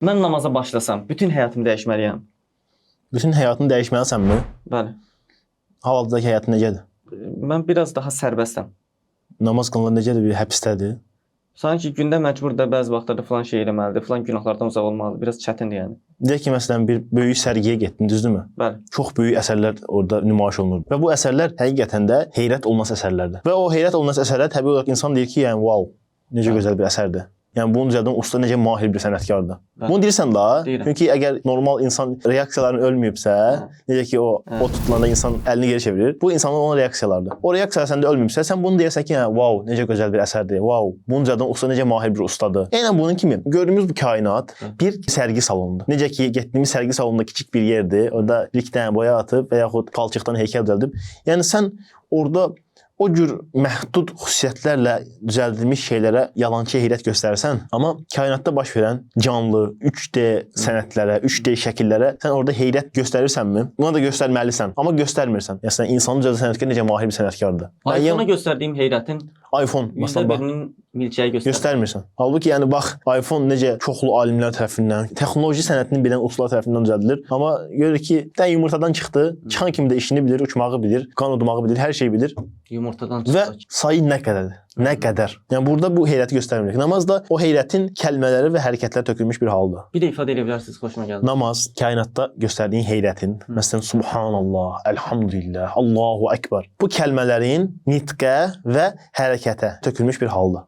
Mən namaza başlasam, bütün həyatımı dəyişməliyəm. Bütün həyatını dəyişməlisənmi? Bəli. Hal-hazırdakı həyatın necədir? Mən biraz daha sərbəstəm. Namaz qılınır necədir? Bir həbsdədir. Sanki gündə məcbur da bəzi vaxtlarda falan şey eləməlidir, falan günahlardan uzaq olmalıdır. Biraz çətindir yəni. Deyək ki, məsələn, bir böyük sərgiyə getdin, düzdürmü? Bəli. Çox böyük əsərlər orada nümayiş olunur. Və bu əsərlər həqiqətən də heyrət olunmaz əsərlərdir. Və o heyrət olunmaz əsərlər təbii olaraq insan deyir ki, yəni wow, necə gözəl bir əsərdir. Yəni bunun üzərindən usta necə mahir bir sənətkardır. Bunu deyirsən da, Deyirəm. çünki əgər normal insan reaksiyalarını ölməyibsə, necə ki o tutulanda insan əlini geri çevirir, bu insanın onun reaksiyalarıdır. O reaksiya səndə ölməyibsə, sən bunu deyirsən ki, yəni wow, necə gözəl bir əsərdir. Wow, bunun üzərindən usta necə mahir bir ustadır. Eynən bunun kimi gördüyümüz bu kainat bir sərgi salonudur. Necə ki getdiyimiz sərgi salonunda kiçik bir yerdir. Orada bir iki dənə boya atıb və yaxud palçıqdan heykəl düzəldib. Yəni sən orada o cür məhdud xüsusiyyətlərlə düzəldilmiş şeylərə yalançı heyrət göstərsən, amma kainatda baş verən canlı 3D sənətlərə, 3D şəkillərə sən orada heyrət göstərirsənmi? Buna da göstərməlisən, amma göstərmirsən. Yəni insanın cəza sənətkar necə mahir bir sənətkardır. iPhone-a göstərdiyim heyrətin iPhone məsələn bax birinin milçəyi göstərmirsən. Halbuki yəni bax iPhone necə çoxlu alimlər tərəfindən, texnoloji sənətini bilən ustalar tərəfindən düzəldilir. Amma görürük ki, dən yumurtadan çıxdı, çıxan kimi də işini bilir, uçmağı bilir, qan udmağı bilir, hər şeyi bilir. Yumurtadan Və çıxdı. sayı nə qədərdir? Nə qədər? Yəni burada bu heyrəti göstərmirik. Namaz da o heyrətin kəlmələri və hərəkətlər tökülmüş bir haldır. Bir də ifadə edə bilərsiniz, xoşuma gəldi. Namaz kainatda göstərdiyin heyrətin, məsələn subhanallah, elhamdülillah, Allahu ekber. Bu kəlmələrin nitqə və hərəkətə tökülmüş bir haldır.